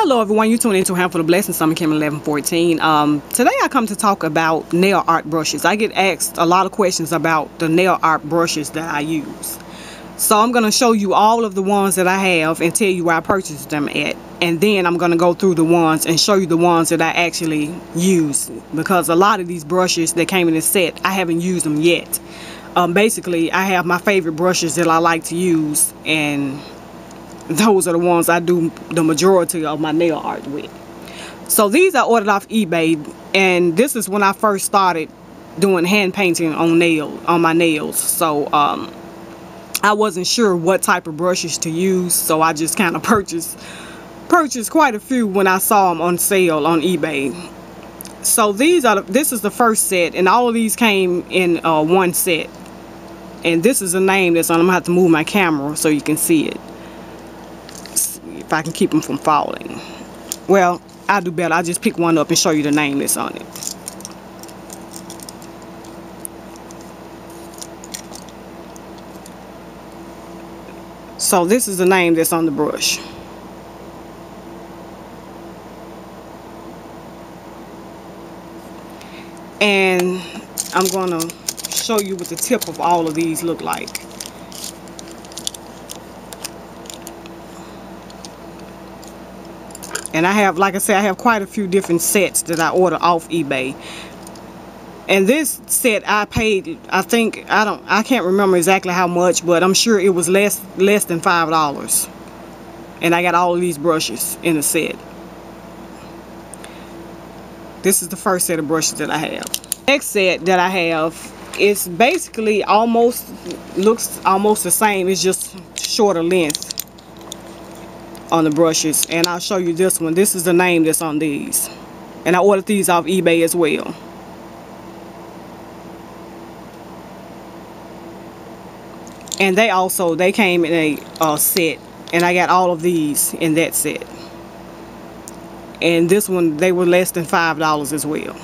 Hello everyone, you tune into Handful of Blessings. I'm Kim 1114. Today I come to talk about nail art brushes. I get asked a lot of questions about the nail art brushes that I use. So I'm going to show you all of the ones that I have and tell you where I purchased them at. And then I'm going to go through the ones and show you the ones that I actually use. Because a lot of these brushes that came in this set, I haven't used them yet. Basically, I have my favorite brushes that I like to use, and those are the ones I do the majority of my nail art with. So these I ordered off eBay, and this is when I first started doing hand painting on my nails. So I wasn't sure what type of brushes to use, so I just kind of purchased quite a few when I saw them on sale on eBay. So this is the first set, and all of these came in one set. And this is a name that's on. I'm gonna have to move my camera so you can see it, if I can keep them from falling. Well, I'll do better. I'll just pick one up and show you the name that's on it. So this is the name that's on the brush. And I'm gonna show you what the tip of all of these look like. And I have, like I said, I have quite a few different sets that I order off eBay. And this set I paid, I can't remember exactly how much, but I'm sure it was less than $5. And I got all of these brushes in the set. This is the first set of brushes that I have. Next set that I have is basically looks almost the same. It's just shorter length on the brushes, and I'll show you this one. This is the name that's on these, and I ordered these off eBay as well. And they came in a set, and I got all of these in that set. And this one, they were less than $5 as well.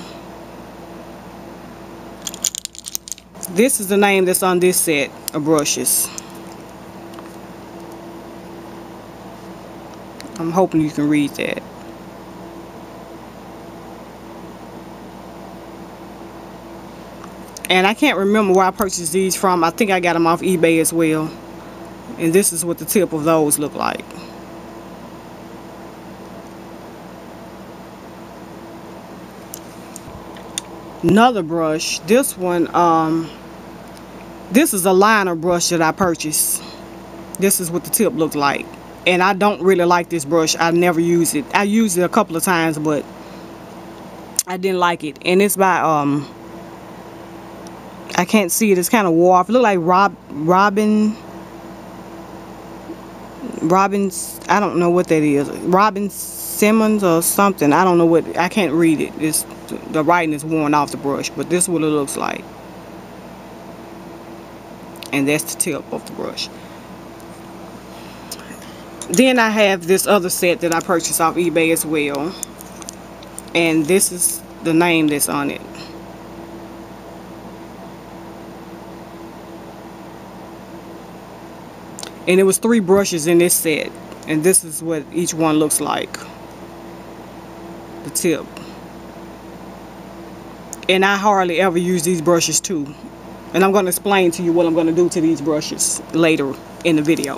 This is the name that's on this set of brushes. I'm hoping you can read that. And I can't remember where I purchased these from. I think I got them off eBay as well. And this is what the tip of those look like. Another brush. This one, this is a liner brush that I purchased. This is what the tip looks like. And I don't really like this brush. I never use it. I used it a couple of times, but I didn't like it. And it's by I can't see it. It's kind of wore off. It looks like Robin. I don't know what that is. Robin Simmons or something. I don't know what. I can't read it. The writing is worn off the brush, but this is what it looks like. And that's the tip of the brush. Then I have this other set that I purchased off eBay as well. And this is the name that's on it. And it was 3 brushes in this set. And this is what each one looks like. The tip. And I hardly ever use these brushes too. And I'm going to explain to you what I'm going to do to these brushes later in the video.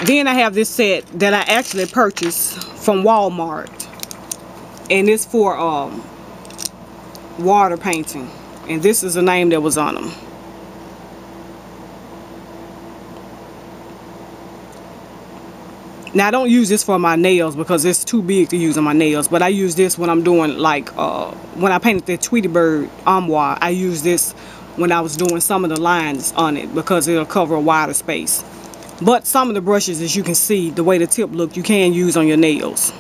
Then I have this set that I actually purchased from Walmart. And it's for water painting. And this is the name that was on them. Now I don't use this for my nails because it's too big to use on my nails. But I use this when I'm doing, like, when I painted the Tweety Bird armoire. I use this when I was doing some of the lines on it because it'll cover a wider space. But some of the brushes, as you can see, the way the tip look, you can use on your nails.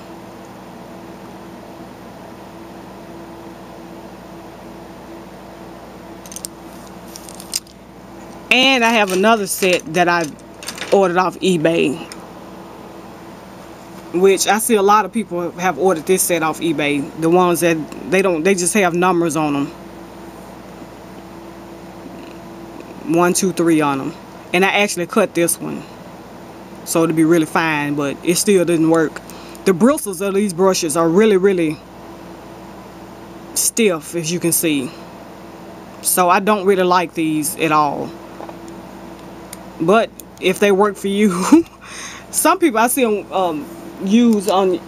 And I have another set that I ordered off eBay, which I see a lot of people have ordered this set off eBay. The ones that they just have numbers on them. 1, 2, 3 on them. And I actually cut this one. so it'll be really fine, but it still didn't work. The bristles of these brushes are really stiff, as you can see. So I don't really like these at all. But if they work for you, some people I see them use on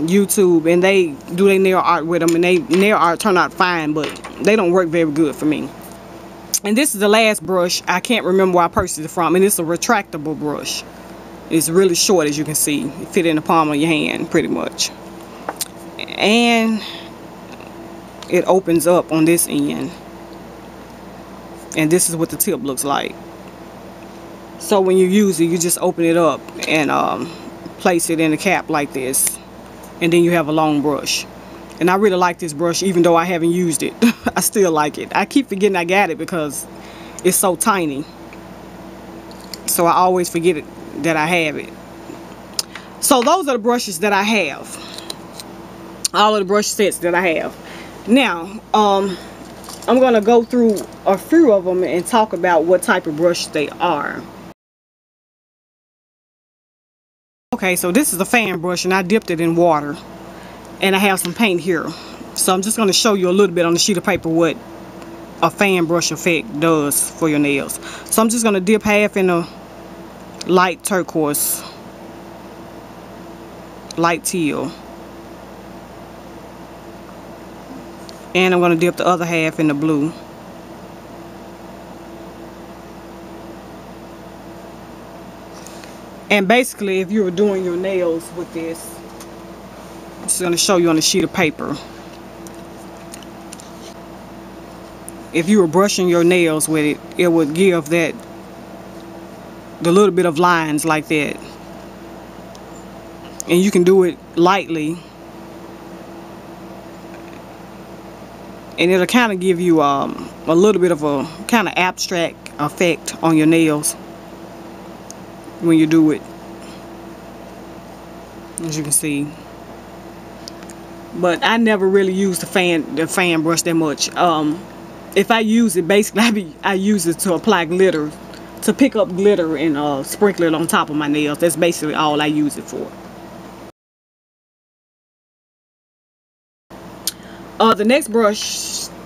YouTube, and they do their nail art with them, and they nail art turn out fine, but they don't work very good for me. And this is the last brush. I can't remember where I purchased it from, and it's a retractable brush. It's really short, as you can see. It fit in the palm of your hand pretty much, and it opens up on this end, and this is what the tip looks like. So when you use it, you just open it up and place it in the cap like this, and then you have a long brush. And I really like this brush, even though I haven't used it. I still like it. I keep forgetting I got it because it's so tiny, so I always forget it, that I have it. So those are the brushes that I have, all of the brush sets that I have. Now I'm gonna go through a few of them and talk about what type of brush they are. Okay, so this is a fan brush, and I dipped it in water, and I have some paint here. So I'm just going to show you a little bit on the sheet of paper what a fan brush effect does for your nails. So I'm just going to dip half in a light turquoise, light teal, and I'm going to dip the other half in the blue. And basically, if you were doing your nails with this, I'm just going to show you on a sheet of paper. If you were brushing your nails with it, it would give the little bit of lines like that. And you can do it lightly, and it'll kind of give you a little bit of a kind of abstract effect on your nails when you do it, as you can see. But I never really use the fan brush that much. If I use it, basically I use it to apply glitter, to pick up glitter and sprinkle it on top of my nails. That's basically all I use it for. The next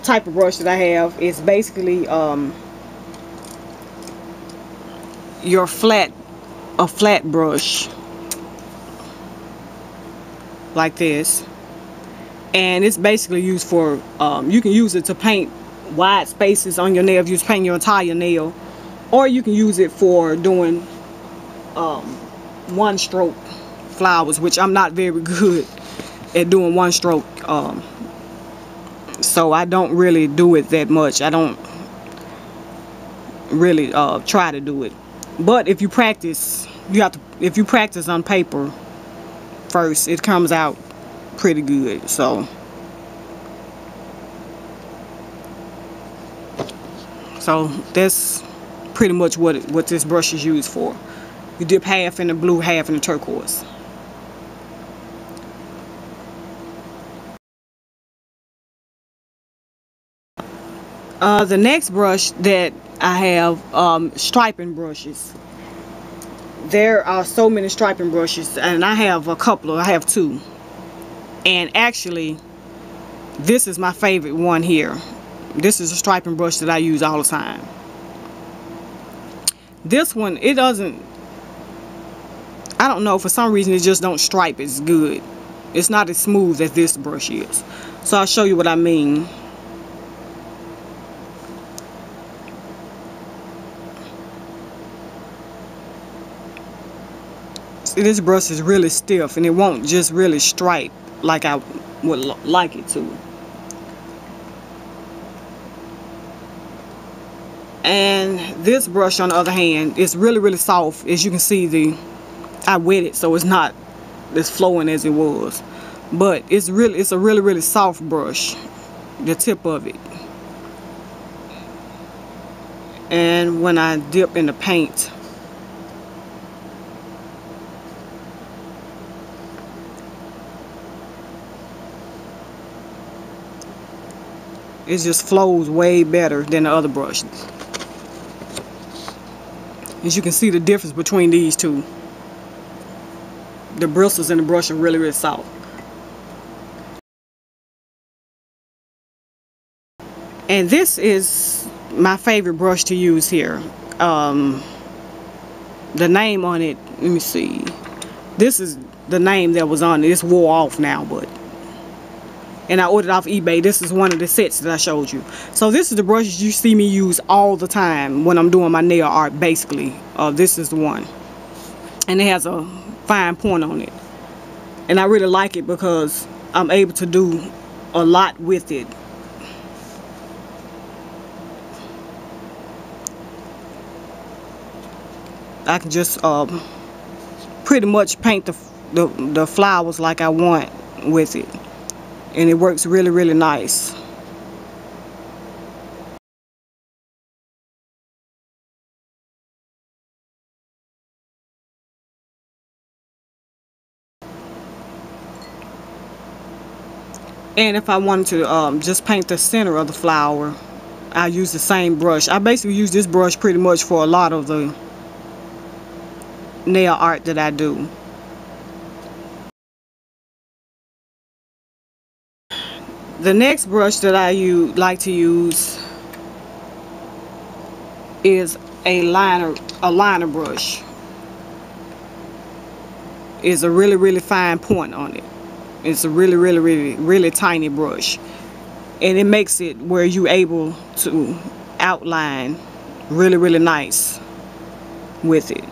type of brush that I have is basically a flat brush like this, and it's basically used for you can use it to paint wide spaces on your nail if you paint your entire nail, or you can use it for doing one stroke flowers, which I'm not very good at doing one stroke, so I don't really do it that much. I don't really try to do it. But if you practice, if you practice on paper first, it comes out pretty good. So that's pretty much what this brush is used for. You dip half in the blue, half in the turquoise. The next brush that I have, striping brushes. There are so many striping brushes, and I have a couple. I have two, and actually this is my favorite one here. This is a striping brush that I use all the time. This one, it doesn't, I don't know, for some reason it just don't stripe as good. It's not as smooth as this brush is. So I'll show you what I mean. See, this brush is really stiff, and it won't just really stripe like I would like it to. And this brush, on the other hand, is really soft. As you can see, I wet it, so it's not as flowing as it was. But it's a really soft brush, the tip of it. And when I dip in the paint, it just flows way better than the other brushes. As you can see the difference between these two. The bristles in the brush are really, really soft. And this is my favorite brush to use here. The name on it, let me see. This is the name that was on it. It's wore off now, and I ordered off eBay. This is one of the sets that I showed you. So this is the brushes you see me use all the time when I'm doing my nail art, basically. This is the one. And it has a fine point on it. And I really like it because I'm able to do a lot with it. I can just pretty much paint the flowers like I want with it. And it works really, really nice. And if I wanted to just paint the center of the flower, I use the same brush. I basically use this brush pretty much for a lot of the nail art that I do. The next brush that I like to use is a liner brush. It's a really, really fine point on it. It's a really, really, really, really tiny brush, and it makes it where you're able to outline really, really nice with it.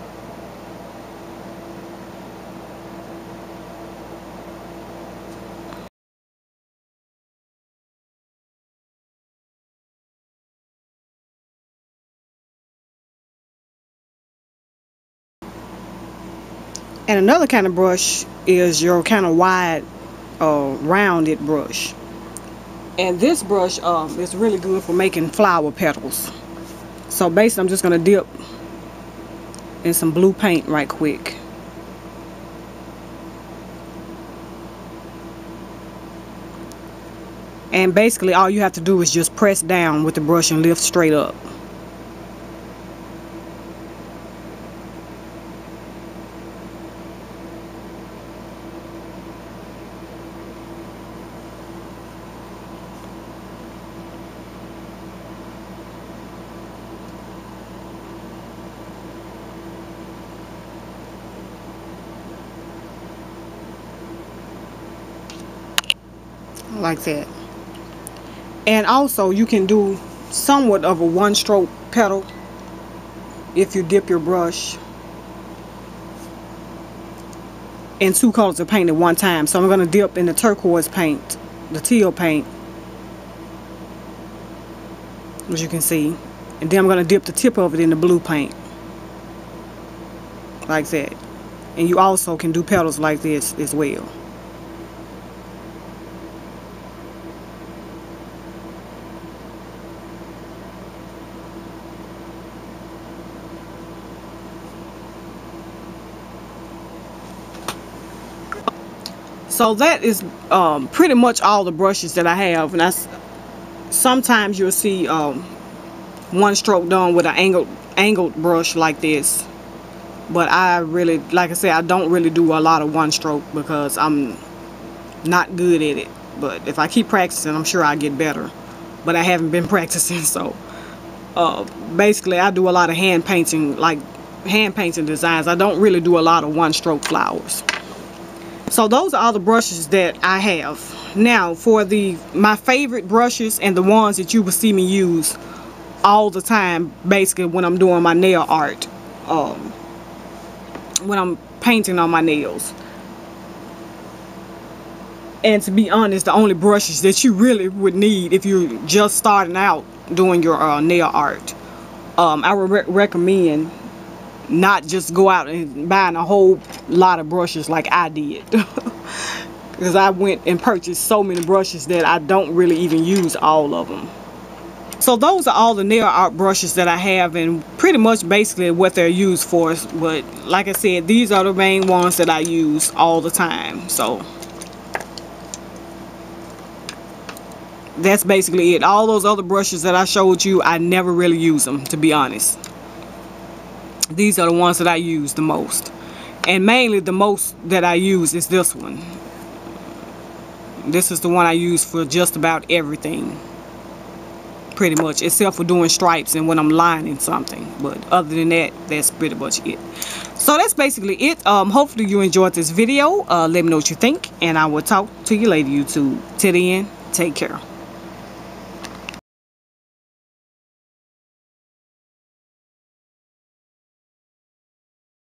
And another kind of brush is your kind of wide rounded brush. And this brush is really good for making flower petals. So basically I'm just going to dip in some blue paint right quick. And basically all you have to do is just press down with the brush and lift straight up. Like that. And also you can do somewhat of a one stroke petal if you dip your brush in two colors of paint at one time. So I'm going to dip in the turquoise paint, the teal paint, as you can see, and then I'm going to dip the tip of it in the blue paint like that. And you also can do petals like this as well. So that is pretty much all the brushes that I have. And sometimes you'll see one stroke done with an angled brush like this. But I really, like I said, I don't really do a lot of one stroke because I'm not good at it. But if I keep practicing, I'm sure I'll get better. But I haven't been practicing, so basically I do a lot of hand painting, like hand painting designs. I don't really do a lot of one stroke flowers. So those are all the brushes that I have. Now for my favorite brushes and the ones that you will see me use all the time, basically when I'm doing my nail art, when I'm painting on my nails. And to be honest, the only brushes that you really would need if you're just starting out doing your nail art, I would recommend not just go out and buying a whole lot of brushes like I did. Because I went and purchased so many brushes that I don't really even use all of them. So those are all the nail art brushes that I have, and pretty much basically what they're used for. But like I said, these are the main ones that I use all the time. So that's basically it. All those other brushes that I showed you, I never really use them, to be honest. These are the ones that I use the most. And mainly the most that I use is this one. This is the one I use for just about everything. Pretty much, except for doing stripes and when I'm lining something. But other than that, that's pretty much it. So that's basically it. Hopefully you enjoyed this video. Let me know what you think, and I will talk to you later, YouTube. Till then, take care.